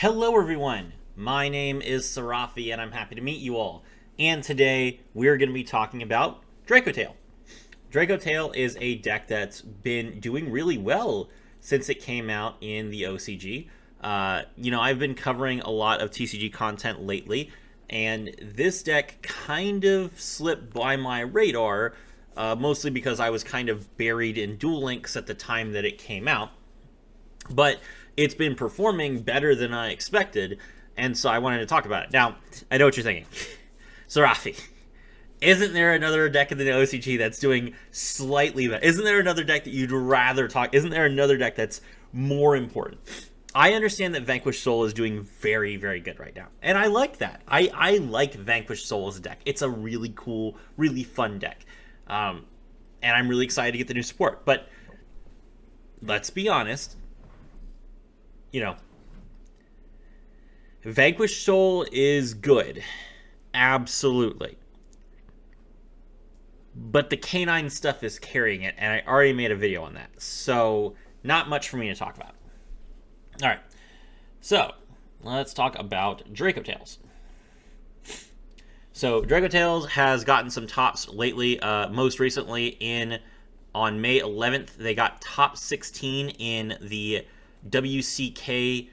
Hello everyone, my name is Sarafi and I'm happy to meet you all. And today we're going to be talking about Draco Tale. Draco Tale is a deck that's been doing really well since it came out in the OCG. I've been covering a lot of TCG content lately, and this deck kind of slipped by my radar, mostly because I was kind of buried in Duel Links at the time that it came out. But it's been performing better than I expected, and so I wanted to talk about it. Now, I know what you're thinking. Sarafi, isn't there another deck in the OCG that's doing slightly better? Isn't there another deck that you'd rather talk? Isn't there another deck that's more important? I understand that Vanquished Soul is doing very, very good right now, and I like that. I like Vanquished Soul as a deck. It's a really cool, really fun deck, and I'm really excited to get the new support. But let's be honest. Vanquished Soul is good. Absolutely. But the canine stuff is carrying it, and I already made a video on that. So, not much for me to talk about. Alright. So, let's talk about Draco Tales. So, Draco Tales has gotten some tops lately. Most recently, on May 11th, they got top 16 in the WCK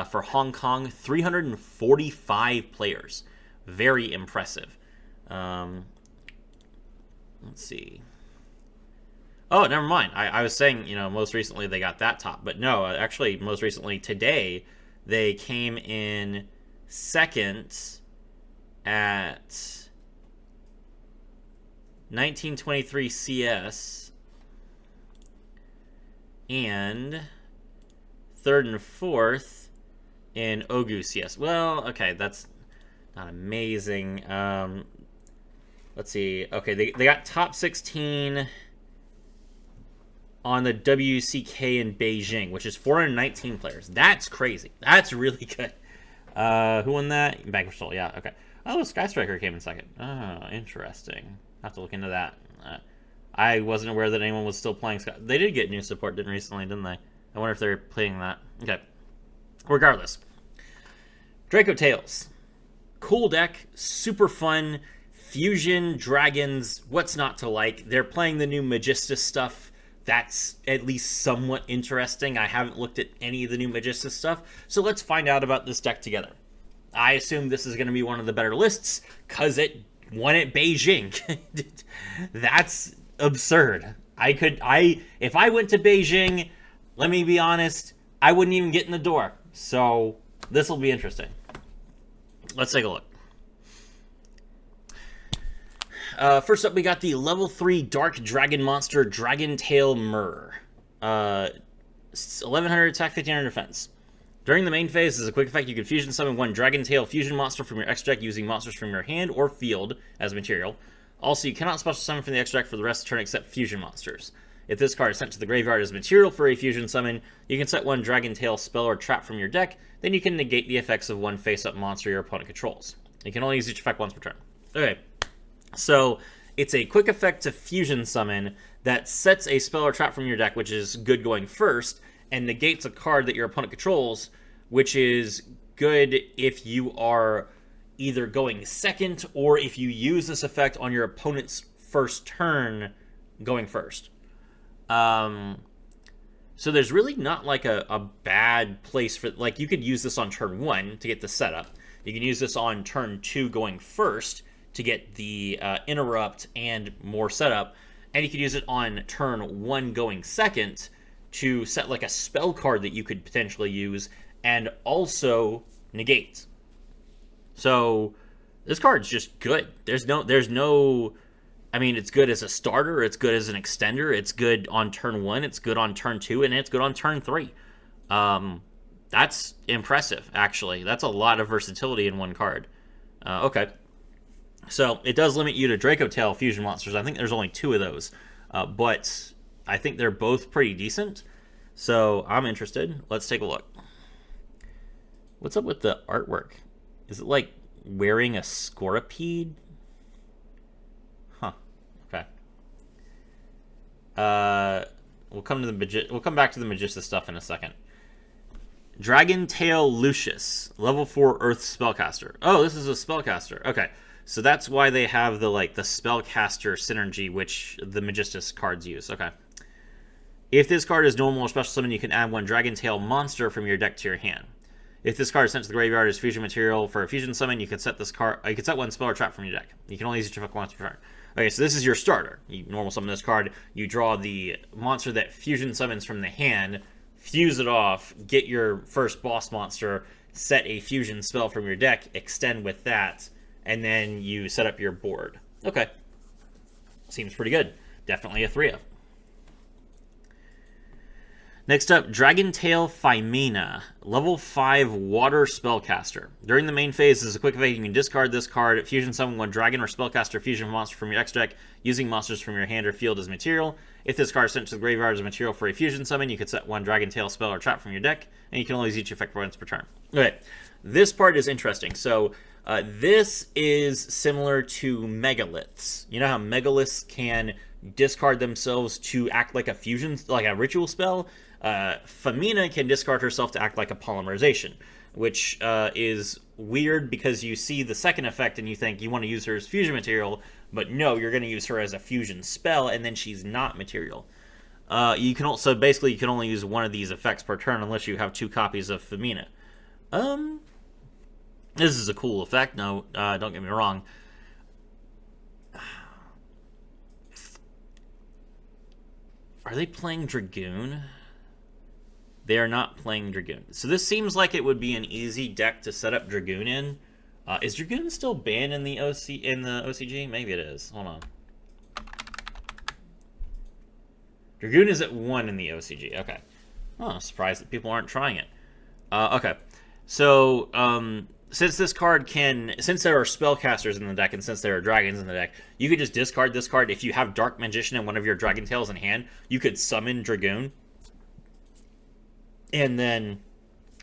for Hong Kong, 345 players. Very impressive. Let's see. Oh, never mind. I was saying, most recently they got that top. But no, actually, most recently today, they came in second at 1923 CS and third and fourth in Ogu CS. Well, okay, that's not amazing. Let's see. Okay, they got top 16 on the WCK in Beijing, which is 419 players. That's crazy. That's really good. Who won that? Vanquished Soul, yeah, okay. Oh, Sky Striker came in second. Oh, interesting. I have to look into that. I wasn't aware that anyone was still playing Sky. They did get new support recently, didn't they? I wonder if they're playing that. Okay. Regardless. Draco Tales. Cool deck. Super fun. Fusion, dragons. What's not to like? They're playing the new Magistus stuff. That's at least somewhat interesting. I haven't looked at any of the new Majestus stuff. So let's find out about this deck together. I assume this is going to be one of the better lists because it won at Beijing. That's absurd. If I went to Beijing, let me be honest, I wouldn't even get in the door. So, this will be interesting. Let's take a look. First up, we got the level 3 Dark Dragon Monster, Dracotail Myrrh. 1100 attack, 1500 defense. During the main phase, as a quick effect, you can fusion summon one Dracotail fusion monster from your extra deck using monsters from your hand or field as material. Also, you cannot special summon from the extra deck for the rest of the turn except fusion monsters. If this card is sent to the graveyard as material for a fusion summon, you can set one Dracotail spell or trap from your deck, then you can negate the effects of one face-up monster your opponent controls. You can only use each effect once per turn. Okay, so it's a quick effect to fusion summon that sets a spell or trap from your deck, which is good going first, and negates a card that your opponent controls, which is good if you are either going second or if you use this effect on your opponent's first turn going first. So there's really not like a bad place for, like, you could use this on turn 1 to get the setup. You can use this on turn 2 going first to get the interrupt and more setup. And you could use it on turn 1 going second to set like a spell card that you could potentially use and also negate. So this card's just good. There's no I mean, it's good as a starter, it's good as an extender, it's good on turn 1, it's good on turn 2, and it's good on turn 3. That's impressive, actually. That's a lot of versatility in one card. Okay. So, it does limit you to Draco Tale fusion monsters. I think there's only 2 of those. But I think they're both pretty decent. So, I'm interested. Let's take a look. What's up with the artwork? Is it like wearing a scoripede? Huh. Okay. We'll come back to the Magistus stuff in a second. Dracotail Lucius, level 4 Earth spellcaster. Oh, this is a spellcaster. Okay, so that's why they have the spellcaster synergy, which the Magistus cards use. Okay. If this card is normal or special summon, you can add one Dracotail monster from your deck to your hand. If this card is sent to the graveyard as fusion material for a fusion summon, you can set this card. You can set one spell or trap from your deck. You can only use it to once per turn. Okay, so this is your starter. You normal summon this card. You draw the monster that fusion summons from the hand, fuse it off, get your first boss monster, set a fusion spell from your deck, extend with that, and then you set up your board. Okay, seems pretty good. Definitely a 3-of. Next up, Dracotail Phimena, level 5 Water Spellcaster. During the main phase, as a quick effect, you can discard this card, fusion summon one Dragon or Spellcaster fusion monster from your extra deck, using monsters from your hand or field as material. If this card is sent to the graveyard as a material for a fusion summon, you can set one Dracotail spell or trap from your deck, and you can only use each effect once per turn. Okay, this part is interesting. So, this is similar to Megaliths. You know how Megaliths can discard themselves to act like a fusion, like a ritual spell? Phimena can discard herself to act like a polymerization, which is weird because you see the second effect and you think you want to use her as fusion material, but no, you're going to use her as a fusion spell, and then she's not material. You can also basically you can only use one of these effects per turn unless you have 2 copies of Phimena. This is a cool effect. No, don't get me wrong. Are they playing Dragoon? They are not playing Dragoon. So this seems like it would be an easy deck to set up Dragoon in. Is Dragoon still banned in the OCG? Maybe it is. Hold on. Dragoon is at 1 in the OCG. Okay. Oh, I'm surprised that people aren't trying it. Okay. So, since this card since there are spellcasters in the deck and since there are dragons in the deck, you could just discard this card. If you have Dark Magician and one of your Dracotails in hand, you could summon Dragoon and then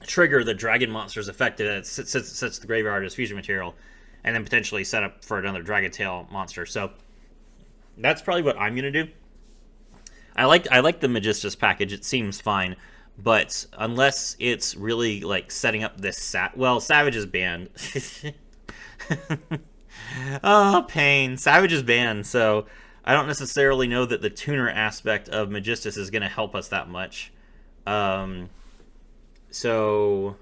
trigger the dragon monster's effect that sets the graveyard as fusion material, and then potentially set up for another Dracotail monster. So that's probably what I'm gonna do. I like the Magistus package. It seems fine, but unless it's really like setting up this Savage is banned. Oh, pain. Savage is banned, so I don't necessarily know that the tuner aspect of Magistus is gonna help us that much. So,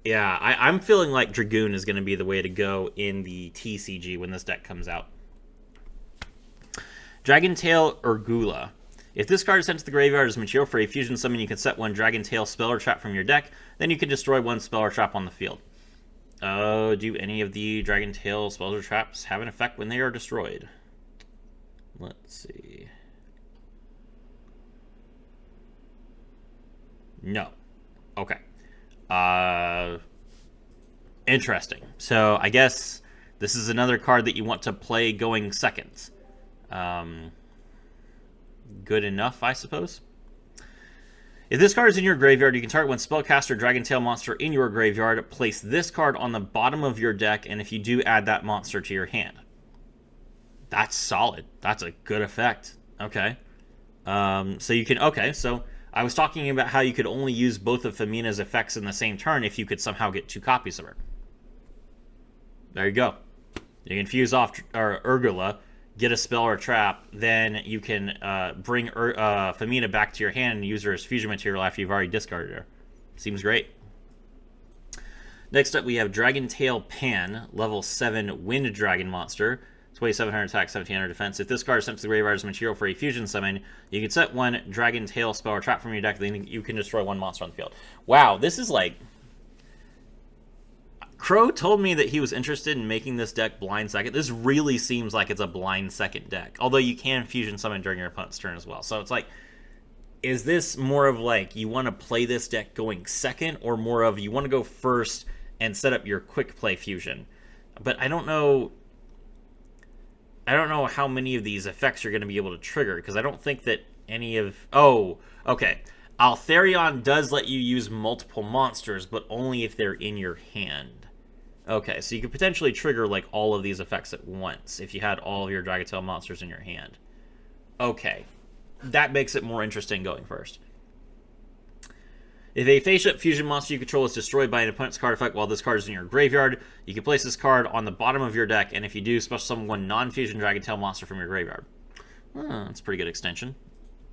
yeah, I'm feeling like Dragoon is going to be the way to go in the TCG when this deck comes out. Dracotail Urgula. If this card is sent to the graveyard as material for a fusion summon, you can set one Dracotail spell or trap from your deck. Then you can destroy one spell or trap on the field. Do any of the Dracotail spells or traps have an effect when they are destroyed? Let's see. No. Okay. Interesting. So I guess this is another card that you want to play going second. Good enough, I suppose. If this card is in your graveyard, you can target one spellcaster Dracotail monster in your graveyard. Place this card on the bottom of your deck, and if you do, add that monster to your hand. That's solid. That's a good effect. Okay. So you can... Okay, so... I was talking about how you could only use both of Phimena's effects in the same turn if you could somehow get 2 copies of her. There you go. You can fuse off Urgula, get a spell or a trap, then you can bring Phimena back to your hand and use her as fusion material after you've already discarded her. Seems great. Next up, we have Dracotail Pan, level 7 Wind Dragon monster. 2700 attack, 1700 defense. If this card is sent to the graveyard as material for a fusion summon, you can set one Dracotail spell or trap from your deck, then you can destroy one monster on the field. Wow, this is like... Crow told me that he was interested in making this deck blind second. This really seems like it's a blind second deck. Although you can fusion summon during your opponent's turn as well. So it's like, is this more of like you want to play this deck going second, or more of you want to go first and set up your quick play fusion? But I don't know how many of these effects you're going to be able to trigger, because I don't think that any of... Oh, okay. Altharion does let you use multiple monsters, but only if they're in your hand. Okay, so you could potentially trigger like all of these effects at once if you had all of your Dracotail monsters in your hand. Okay. That makes it more interesting going first. If a face-up fusion monster you control is destroyed by an opponent's card effect while this card is in your graveyard, you can place this card on the bottom of your deck, and if you do, special summon one non-fusion Dracotail monster from your graveyard. That's a pretty good extension.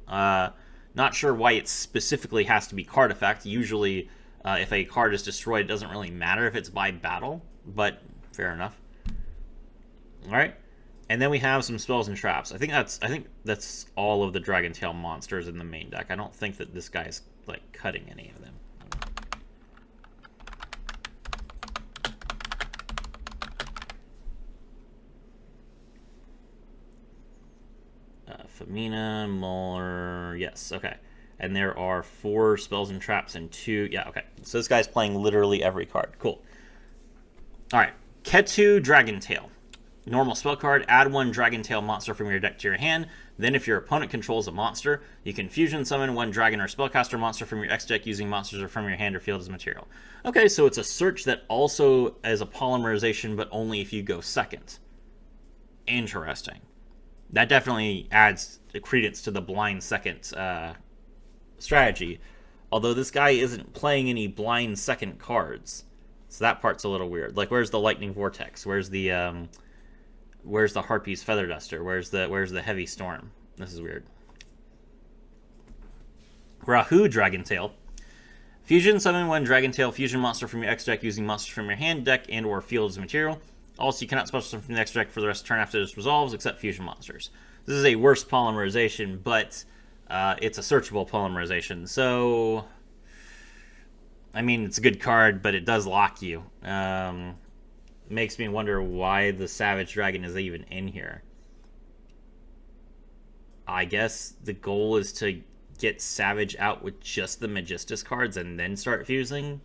Not sure why it specifically has to be card effect. Usually, if a card is destroyed, it doesn't really matter if it's by battle, but fair enough. All right, and then we have some spells and traps. I think that's all of the Dracotail monsters in the main deck. I don't think that this guy's like cutting any of them. Femina, Muller, yes, okay. And there are 4 spells and traps and 2, yeah, okay. So this guy's playing literally every card, cool. All right, Ketu Dracotail. Normal spell card, add 1 Dracotail monster from your deck to your hand. Then if your opponent controls a monster, you can fusion summon 1 dragon or spellcaster monster from your X deck using monsters from your hand or field as material. Okay, so it's a search that also is a polymerization, but only if you go second. Interesting. That definitely adds credence to the blind second strategy. Although this guy isn't playing any blind second cards. So that part's a little weird. Like, where's the Lightning Vortex? Where's the Harpy's Feather Duster? Where's the Heavy Storm? This is weird. Rahu Dracotail. Fusion summon 1 Dracotail fusion monster from your X deck using monsters from your hand, deck, and or field as material. Also, you cannot special summon from the X deck for the rest of the turn after this resolves, except fusion monsters. This is a worse polymerization, but it's a searchable polymerization. So, I mean, it's a good card, but it does lock you. Makes me wonder why the Savage Dragon is even in here. I guess the goal is to get Savage out with just the Magistus cards and then start fusing.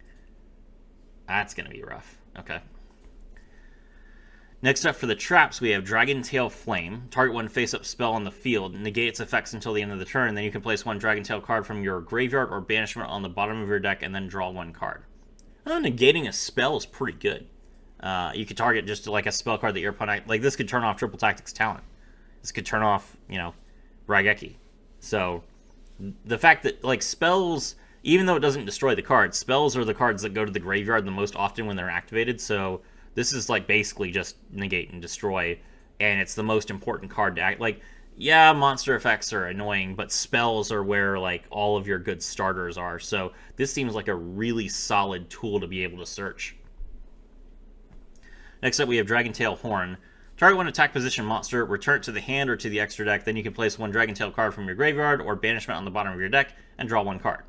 That's going to be rough. Okay. Next up for the traps, we have Dracotail Flame. Target 1 face-up spell on the field. Negate its effects until the end of the turn. Then you can place 1 Dracotail card from your graveyard or banishment on the bottom of your deck and then draw 1 card. Negating a spell is pretty good. You could target just like a spell card that your opponent... Like, this could turn off Triple Tactics Talent. This could turn off, Raigeki. So, the fact that, like, spells... Even though it doesn't destroy the cards, spells are the cards that go to the graveyard the most often when they're activated, so... This is, like, basically just negate and destroy, and it's the most important card to act. Like, yeah, monster effects are annoying, but spells are where, like, all of your good starters are. So this seems like a really solid tool to be able to search. Next up, we have Dracotail Horn. Target 1 attack position monster, return it to the hand or to the extra deck. Then you can place 1 Dracotail card from your graveyard or banishment on the bottom of your deck and draw 1 card.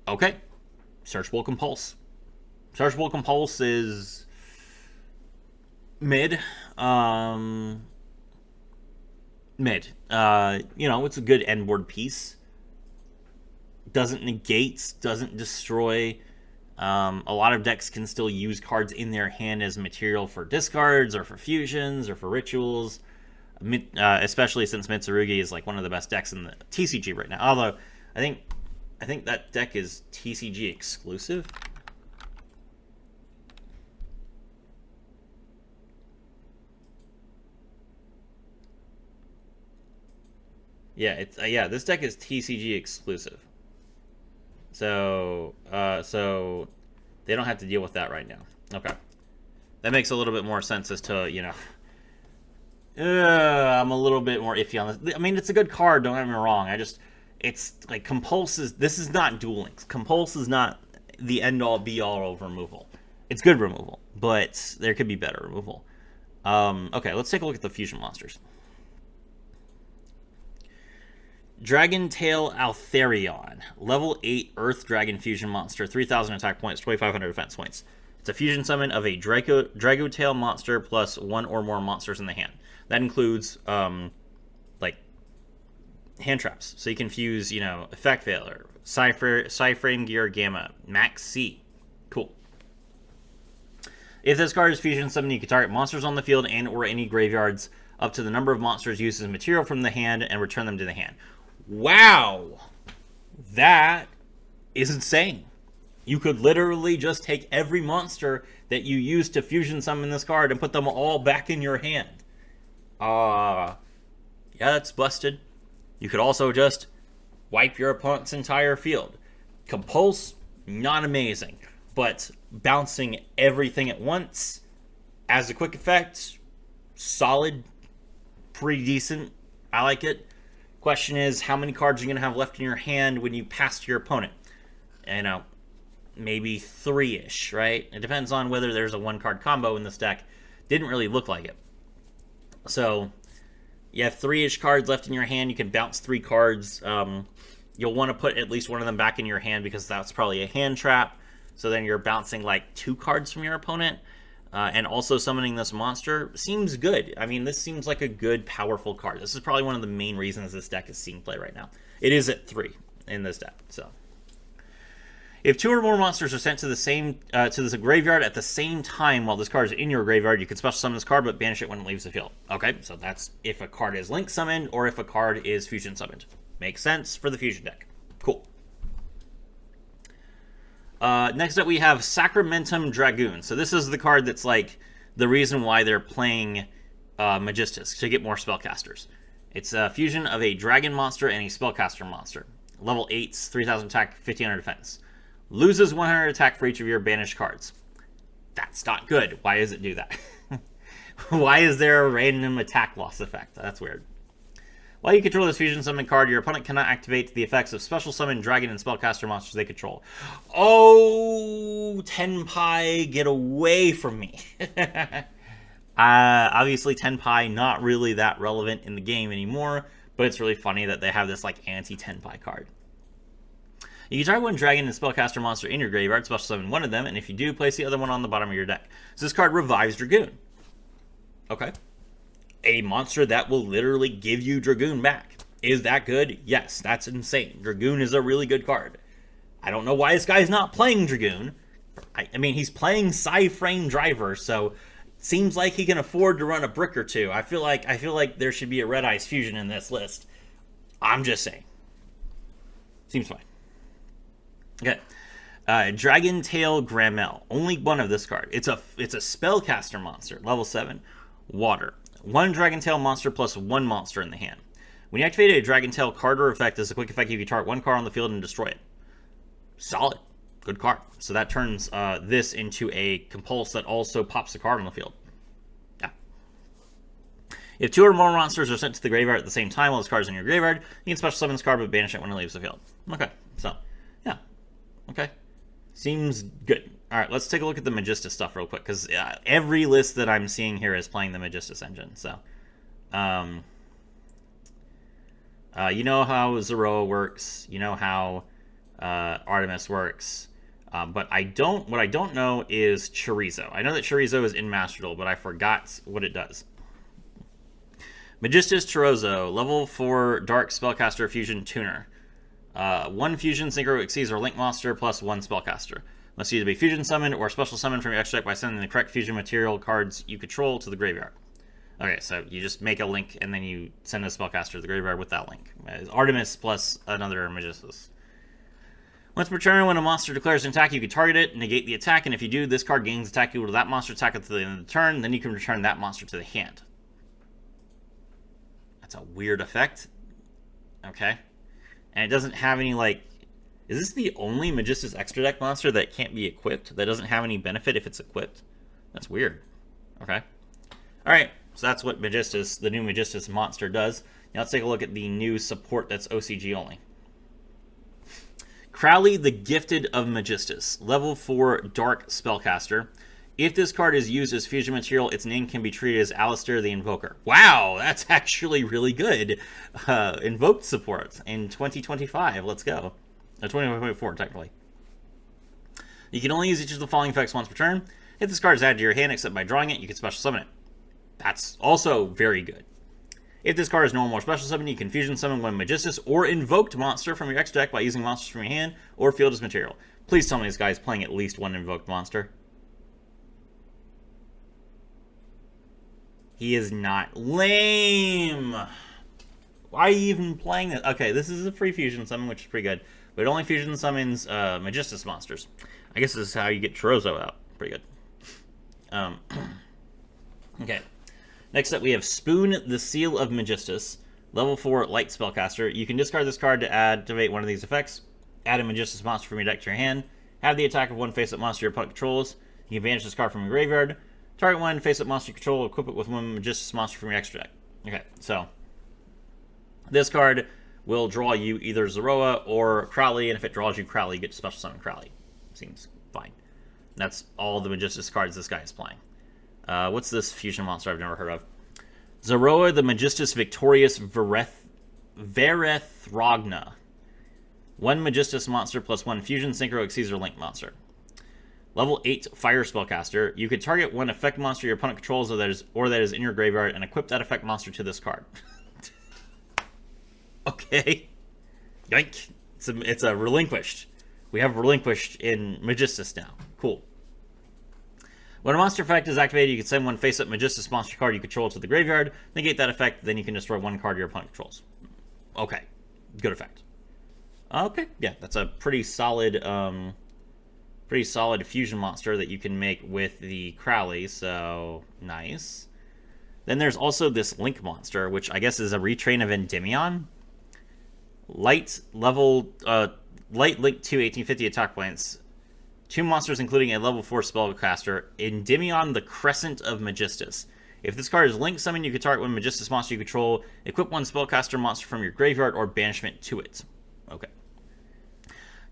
Okay. Searchable Compulse. Searchable Compulse is mid. Mid. It's a good end board piece. Doesn't negate, doesn't destroy. A lot of decks can still use cards in their hand as material for discards or for fusions or for rituals. Especially since Mitsurugi is like one of the best decks in the TCG right now. Although I think that deck is TCG exclusive. Yeah, this deck is TCG exclusive. So they don't have to deal with that right now. Okay. That makes a little bit more sense as to, I'm a little bit more iffy on this. I mean, it's a good card, don't get me wrong. It's like Compulse is, this is not Duel Links. Compulse is not the end-all, be-all of removal. It's good removal, but there could be better removal. Okay, let's take a look at the fusion monsters. Dracotail Altharion, level 8 Earth Dragon fusion monster, 3,000 attack points, 2,500 defense points. It's a fusion summon of a Dracotail monster plus 1 or more monsters in the hand. That includes, like, hand traps. So you can fuse, Effect Failure, Psyframe Gear Gamma, Max C. Cool. If this card is fusion summoned, you can target monsters on the field and or any graveyards up to the number of monsters used as material from the hand and return them to the hand. Wow, that is insane. You could literally just take every monster that you used to fusion summon this card and put them all back in your hand. Yeah, that's busted. You could also just wipe your opponent's entire field. Compulse, not amazing. But bouncing everything at once as a quick effect, solid, pretty decent. I like it. Question is, how many cards are you going to have left in your hand when you pass to your opponent? You know, maybe 3-ish, right? It depends on whether there's a 1-card combo in this deck. Didn't really look like it. So, you have 3-ish cards left in your hand. You can bounce 3 cards. You'll want to put at least one of them back in your hand because that's probably a hand trap. So then you're bouncing like 2 cards from your opponent. And also summoning this monster seems good. I mean, this seems like a good, powerful card. This is probably one of the main reasons this deck is seeing play right now. It is at 3 in this deck. So, if 2 or more monsters are sent to the graveyard at the same time while this card is in your graveyard, you can special summon this card, but banish it when it leaves the field. Okay, so that's if a card is link summoned or if a card is fusion summoned. Makes sense for the fusion deck. Cool. Next up, we have Sacramentum Dragoon. So this is the card that's like the reason why they're playing Magistus, to get more spellcasters. It's a fusion of a dragon monster and a spellcaster monster. Level 8s, 3000 attack, 1500 defense. Loses 100 attack for each of your banished cards. That's not good. Why does it do that? Why is there a random attack loss effect? That's weird. While you control this fusion summon card, your opponent cannot activate the effects of special summon dragon and spellcaster monsters they control. Oh, Tenpai, get away from me. Obviously, Tenpai not really that relevant in the game anymore, but it's really funny that they have this like anti-Tenpai card. You can target one dragon and spellcaster monster in your graveyard, special summon one of them, and if you do, place the other one on the bottom of your deck. So this card revives Dragoon. Okay. A monster that will literally give you Dragoon back. Is that good? Yes, that's insane. Dragoon is a really good card. I don't know why this guy's not playing Dragoon. I mean, he's playing Psy-Frame Driver, so seems like he can afford to run a brick or two. I feel like there should be a Red Eyes Fusion in this list. I'm just saying. Seems fine. Okay. Dragon Tail Gramel. Only one of this card. It's a spellcaster monster, level 7. Water. 1 Dragon Tail monster plus 1 monster in the hand. When you activate a Dragon Tail card or effect as a quick effect, you can target 1 card on the field and destroy it. Solid. Good card. So that turns this into a compulse that also pops a card on the field. Yeah. If 2 or more monsters are sent to the graveyard at the same time while this card is in your graveyard, you can special summon this card but banish it when it leaves the field. Okay. So, yeah. Okay. Seems good. All right, let's take a look at the Majestus stuff real quick, because every list that I'm seeing here is playing the Majestus engine. So, you know how Zeroa works. You know how Artemis works. But what I don't know is Chorizo. I know that Chorizo is in Master Duel, but I forgot what it does. Magistus Chorizo, level 4 Dark Spellcaster Fusion Tuner. 1 Fusion Synchro Exceeds or Link Monster plus 1 Spellcaster. Must either be fusion summoned or special summoned from your extra deck by sending the correct fusion material cards you control to the graveyard. Okay, so you just make a link and then you send a spellcaster to the graveyard with that link. Artemis plus another Magistus. Once per turn, when a monster declares an attack, you can target it, negate the attack, and if you do, this card gains attack equal to that monster attack at the end of the turn, then you can return that monster to the hand. That's a weird effect. Okay. And it doesn't have any, like... Is this the only Magistus extra deck monster that can't be equipped? That doesn't have any benefit if it's equipped? That's weird. Okay. Alright, so that's what Magistus, the new Magistus monster does. Now let's take a look at the new support that's OCG only. Crowley, the Gifted of Magistus. Level 4 Dark Spellcaster. If this card is used as fusion material, its name can be treated as Alistair the Invoker. Wow, that's actually really good. Invoked support in 2025. Let's go. 2024, technically. You can only use each of the following effects once per turn. If this card is added to your hand except by drawing it, you can special summon it. That's also very good. If this card is normal or special summon, you can fusion summon one Magistus or invoked monster from your extra deck by using monsters from your hand or field as material. Please tell me this guy is playing at least one invoked monster. He is not. Lame! Why are you even playing this? Okay, this is a free fusion summon, which is pretty good. But it only fusion summons Magistus monsters. I guess this is how you get Chorizo out. Pretty good. Okay. Next up, we have Spoon, the Seal of Magistus. Level 4 Light Spellcaster. You can discard this card to activate one of these effects. add a Magistus monster from your deck to your hand. Have the attack of one face-up monster your opponent controls. You can banish this card from your graveyard. Target one face-up monster you control, equip it with one Magistus monster from your extra deck. Okay, so this card will draw you either Zoroa or Crowley, and if it draws you Crowley, you get to special summon Crowley. Seems fine. That's all the Magistus cards this guy is playing. What's this fusion monster I've never heard of? Zoroa the Magistus Victorious Verethrogna. One Magistus monster plus one fusion synchro Exceeds or Link monster. Level 8 Fire Spellcaster. You can target one effect monster your opponent controls or that is in your graveyard and equip that effect monster to this card. Okay. Yoink. It's a relinquished. We have relinquished in Magistus now. Cool. When a monster effect is activated, you can send one face-up Magistus monster card you control to the graveyard, negate that effect, then you can destroy one card your opponent controls. Okay. Good effect. Okay. Yeah, that's a pretty solid fusion monster that you can make with the Crowley, so nice. Then there's also this Link monster, which I guess is a retrain of Endymion. Light Link 2, 1850 attack points. 2 monsters, including a level 4 spellcaster, Endymion the Crescent of Majestus. If this card is Link summoned, you can target one Magistus monster you control, equip one spellcaster monster from your graveyard or banishment to it. Okay.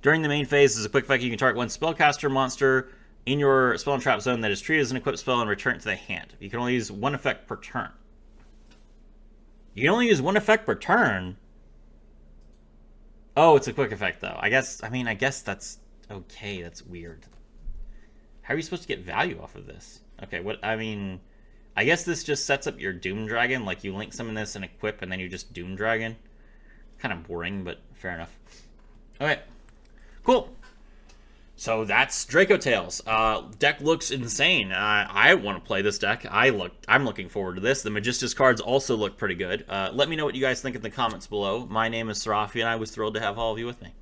During the main phase, as a quick effect, you can target one spellcaster monster in your spell and trap zone that is treated as an equipped spell and return it to the hand. You can only use one effect per turn. You can only use one effect per turn? Oh, it's a quick effect, though. I guess that's okay. That's weird. How are you supposed to get value off of this? Okay, I guess this just sets up your Doom Dragon. Like, you link summon this and equip, and then you just Doom Dragon. Kind of boring, but fair enough. Okay. Cool. So that's Draco Tales. Deck looks insane. I want to play this deck. I'm looking forward to this. The Magistus cards also look pretty good. Let me know what you guys think in the comments below. My name is Sarafi, and I was thrilled to have all of you with me.